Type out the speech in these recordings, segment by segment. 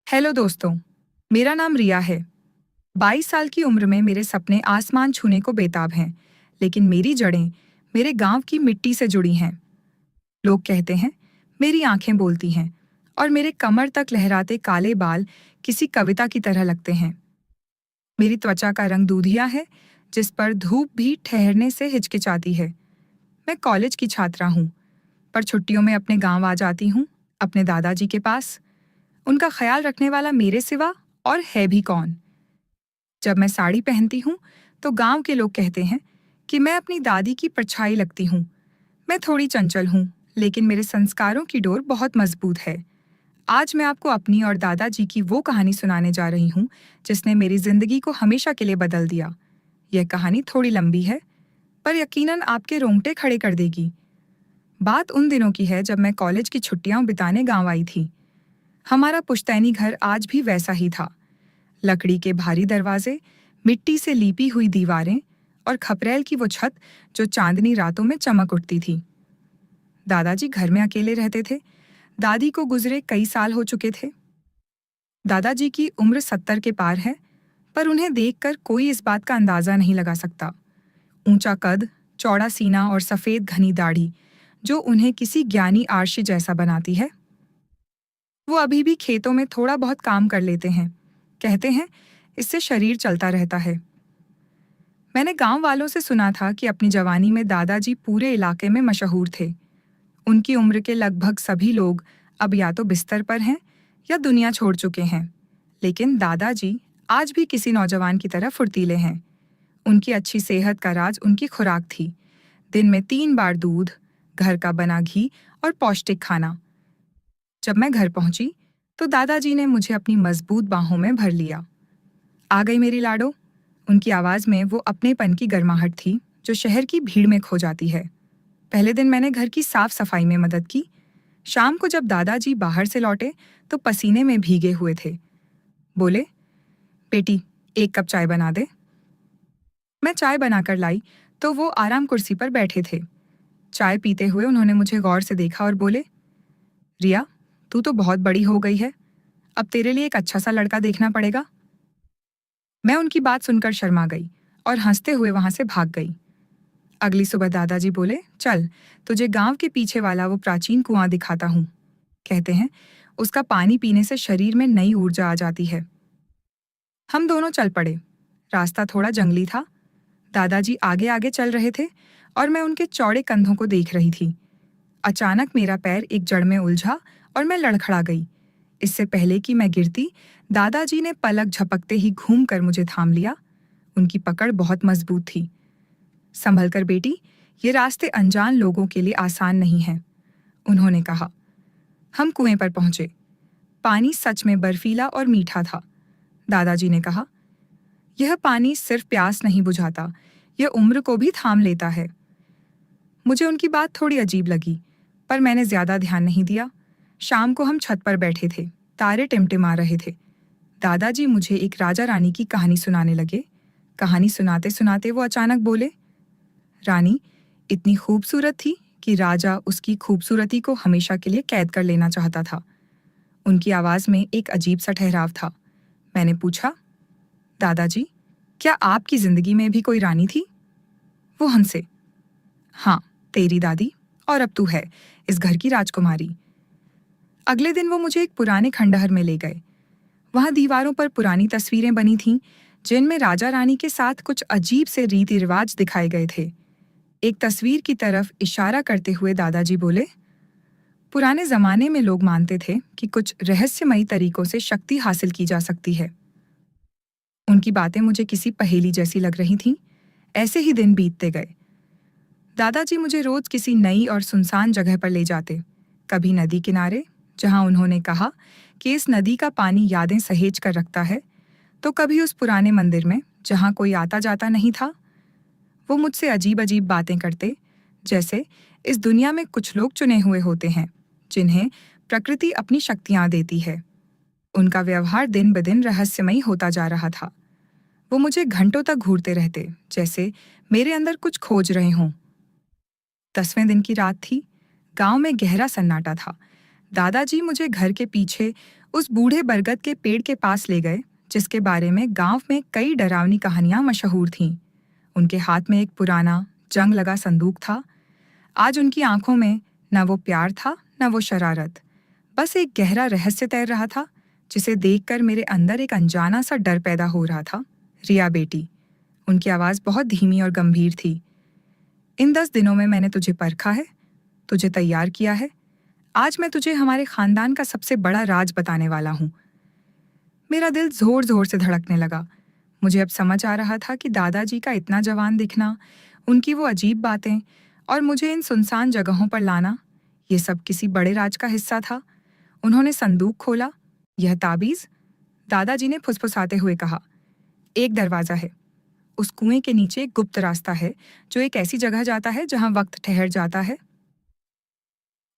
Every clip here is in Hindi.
हेलो दोस्तों, मेरा नाम रिया है। 22 साल की उम्र में मेरे सपने आसमान छूने को बेताब हैं, लेकिन मेरी जड़ें मेरे गांव की मिट्टी से जुड़ी हैं। लोग कहते हैं, मेरी आंखें बोलती हैं और मेरे कमर तक लहराते काले बाल किसी कविता की तरह लगते हैं। मेरी त्वचा का रंग दूधिया है, जिस पर धूप भी ठहरने से हिचकिचाती है। मैं कॉलेज की छात्रा हूँ, पर छुट्टियों में अपने गांव आ जाती हूँ, अपने दादाजी के पास। उनका ख्याल रखने वाला मेरे सिवा और है भी कौन। जब मैं साड़ी पहनती हूँ तो गांव के लोग कहते हैं कि मैं अपनी दादी की परछाई लगती हूँ। मैं थोड़ी चंचल हूँ, लेकिन मेरे संस्कारों की डोर बहुत मजबूत है। आज मैं आपको अपनी और दादाजी की वो कहानी सुनाने जा रही हूँ जिसने मेरी जिंदगी को हमेशा के लिए बदल दिया। यह कहानी थोड़ी लंबी है, पर यकीनन आपके रोंगटे खड़े कर देगी। बात उन दिनों की है जब मैं कॉलेज की छुट्टियां बिताने गांव आई थी। हमारा पुश्तैनी घर आज भी वैसा ही था। लकड़ी के भारी दरवाजे, मिट्टी से लीपी हुई दीवारें और खपरेल की वो छत जो चांदनी रातों में चमक उठती थी। दादाजी घर में अकेले रहते थे। दादी को गुजरे कई साल हो चुके थे। दादाजी की उम्र 70 के पार है, पर उन्हें देखकर कोई इस बात का अंदाजा नहीं लगा सकता। ऊंचा कद, चौड़ा सीना और सफेद घनी दाढ़ी जो उन्हें किसी ज्ञानी आर्षि जैसा बनाती है। वो अभी भी खेतों में थोड़ा बहुत काम कर लेते हैं। कहते हैं, इससे शरीर चलता रहता है। मैंने गांव वालों से सुना था कि अपनी जवानी में दादाजी पूरे इलाके में मशहूर थे। उनकी उम्र के लगभग सभी लोग अब या तो बिस्तर पर हैं या दुनिया छोड़ चुके हैं, लेकिन दादाजी आज भी किसी नौजवान की तरह फुर्तीले हैं। उनकी अच्छी सेहत का राज उनकी खुराक थी। दिन में 3 बार दूध, घर का बना घी और पौष्टिक खाना। जब मैं घर पहुंची तो दादाजी ने मुझे अपनी मजबूत बाहों में भर लिया। आ गई मेरी लाडो। उनकी आवाज में वो अपनेपन की गर्माहट थी जो शहर की भीड़ में खो जाती है। पहले दिन मैंने घर की साफ सफाई में मदद की। शाम को जब दादाजी बाहर से लौटे तो पसीने में भीगे हुए थे। बोले, बेटी, 1 कप चाय बना दे। मैं चाय बनाकर लाई तो वो आराम कुर्सी पर बैठे थे। चाय पीते हुए उन्होंने मुझे गौर से देखा और बोले, रिया, तू तो बहुत बड़ी हो गई है। अब तेरे लिए एक अच्छा सा लड़का देखना पड़ेगा। मैं उनकी बात सुनकर शर्मा गई और हंसते हुए वहां से भाग गई। अगली सुबह दादाजी बोले, चल, तुझे गांव के पीछे वाला वो प्राचीन कुआं दिखाता हूँ। कहते हैं, उसका पानी पीने से शरीर में नई ऊर्जा आ जाती है। हम दोनों चल पड़े। रास्ता थोड़ा जंगली था। दादाजी आगे आगे चल रहे थे और मैं उनके चौड़े कंधों को देख रही थी। अचानक मेरा पैर एक जड़ में उलझा और मैं लड़खड़ा गई। इससे पहले कि मैं गिरती, दादाजी ने पलक झपकते ही घूम कर मुझे थाम लिया। उनकी पकड़ बहुत मजबूत थी। संभल कर बेटी, ये रास्ते अनजान लोगों के लिए आसान नहीं हैं, उन्होंने कहा। हम कुएं पर पहुंचे। पानी सच में बर्फीला और मीठा था। दादाजी ने कहा, यह पानी सिर्फ प्यास नहीं बुझाता, यह उम्र को भी थाम लेता है। मुझे उनकी बात थोड़ी अजीब लगी, पर मैंने ज्यादा ध्यान नहीं दिया। शाम को हम छत पर बैठे थे। तारे टिमटिमा रहे थे। दादाजी मुझे एक राजा रानी की कहानी सुनाने लगे। कहानी सुनाते सुनाते वो अचानक बोले, रानी इतनी खूबसूरत थी कि राजा उसकी खूबसूरती को हमेशा के लिए कैद कर लेना चाहता था। उनकी आवाज में एक अजीब सा ठहराव था। मैंने पूछा, दादाजी, क्या आपकी जिंदगी में भी कोई रानी थी? वो हंसे, हाँ, तेरी दादी, और अब तू है इस घर की राजकुमारी। अगले दिन वो मुझे एक पुराने खंडहर में ले गए। वहां दीवारों पर पुरानी तस्वीरें बनी थीं, जिनमें राजा रानी के साथ कुछ अजीब से रीति रिवाज दिखाए गए थे। एक तस्वीर की तरफ इशारा करते हुए दादाजी बोले, पुराने जमाने में लोग मानते थे कि कुछ रहस्यमयी तरीकों से शक्ति हासिल की जा सकती है। उनकी बातें मुझे किसी पहेली जैसी लग रही थीं। ऐसे ही दिन बीतते गए। दादाजी मुझे रोज किसी नई और सुनसान जगह पर ले जाते। कभी नदी किनारे, जहां उन्होंने कहा कि इस नदी का पानी यादें सहेज कर रखता है, तो कभी उस पुराने मंदिर में जहां कोई आता जाता नहीं था। वो मुझसे अजीब अजीब बातें करते, जैसे इस दुनिया में कुछ लोग चुने हुए होते हैं जिन्हें प्रकृति अपनी शक्तियां देती है। उनका व्यवहार दिन ब दिन रहस्यमयी होता जा रहा था। वो मुझे घंटों तक घूरते रहते, जैसे मेरे अंदर कुछ खोज रहे हों। 10वें दिन की रात थी। गांव में गहरा सन्नाटा था। दादाजी मुझे घर के पीछे उस बूढ़े बरगद के पेड़ के पास ले गए, जिसके बारे में गांव में कई डरावनी कहानियां मशहूर थीं। उनके हाथ में एक पुराना जंग लगा संदूक था। आज उनकी आंखों में न वो प्यार था न वो शरारत, बस एक गहरा रहस्य तैर रहा था, जिसे देखकर मेरे अंदर एक अनजाना सा डर पैदा हो रहा था। रिया बेटी, उनकी आवाज़ बहुत धीमी और गंभीर थी। इन 10 दिनों में मैंने तुझे परखा है, तुझे तैयार किया है। आज मैं तुझे हमारे खानदान का सबसे बड़ा राज बताने वाला हूँ। मेरा दिल जोर जोर से धड़कने लगा। मुझे अब समझ आ रहा था कि दादाजी का इतना जवान दिखना, उनकी वो अजीब बातें और मुझे इन सुनसान जगहों पर लाना, ये सब किसी बड़े राज का हिस्सा था। उन्होंने संदूक खोला। यह ताबीज, दादाजी ने फुसफुसाते हुए कहा, एक दरवाजा है। उस कुएं के नीचे एक गुप्त रास्ता है जो एक ऐसी जगह जाता है जहां वक्त ठहर जाता है।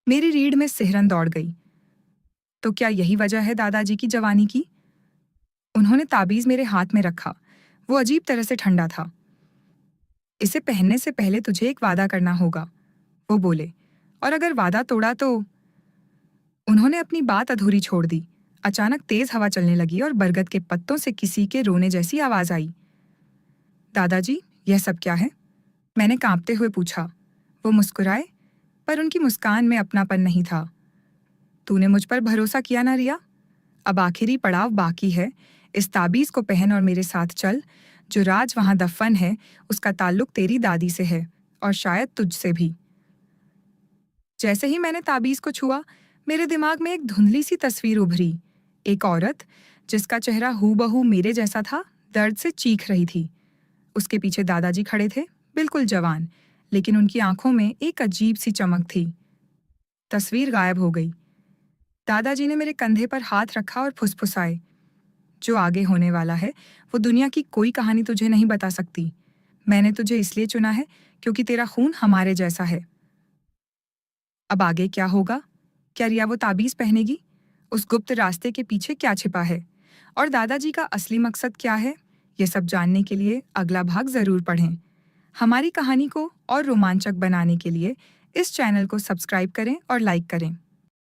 मेरी रीढ़ में सिहरन दौड़ गई। तो क्या यही वजह है दादाजी की जवानी की? उन्होंने ताबीज मेरे हाथ में रखा। वो अजीब तरह से ठंडा था। इसे पहनने से पहले तुझे एक वादा करना होगा, वो बोले। और अगर वादा तोड़ा तो? उन्होंने अपनी बात अधूरी छोड़ दी। अचानक तेज हवा चलने लगी और बरगद के पत्तों से किसी के रोने जैसी आवाज आई। दादाजी, यह सब क्या है? मैंने कांपते हुए पूछा। वो मुस्कुराए, पर उनकी मुस्कान में अपनापन नहीं था। तूने मुझ पर भरोसा किया ना रिया? अब आखिरी पड़ाव बाकी है। इस ताबीज को पहन और मेरे साथ चल। जो राज वहां दफन है, उसका ताल्लुक तेरी दादी से है और शायद तुझसे भी। जैसे ही मैंने ताबीज को छुआ, मेरे दिमाग में एक धुंधली सी तस्वीर उभरी। एक औरत जिसका चेहरा हूबहू मेरे जैसा था, दर्द से चीख रही थी। उसके पीछे दादाजी खड़े थे, बिल्कुल जवान, लेकिन उनकी आंखों में एक अजीब सी चमक थी। तस्वीर गायब हो गई। दादाजी ने मेरे कंधे पर हाथ रखा और फुसफुसाए, जो आगे होने वाला है वो दुनिया की कोई कहानी तुझे नहीं बता सकती। मैंने तुझे इसलिए चुना है क्योंकि तेरा खून हमारे जैसा है। अब आगे क्या होगा? क्या रिया वो ताबीज पहनेगी? उस गुप्त रास्ते के पीछे क्या छिपा है? और दादाजी का असली मकसद क्या है? ये सब जानने के लिए अगला भाग जरूर पढ़ें। हमारी कहानी को और रोमांचक बनाने के लिए इस चैनल को सब्सक्राइब करें और लाइक करें।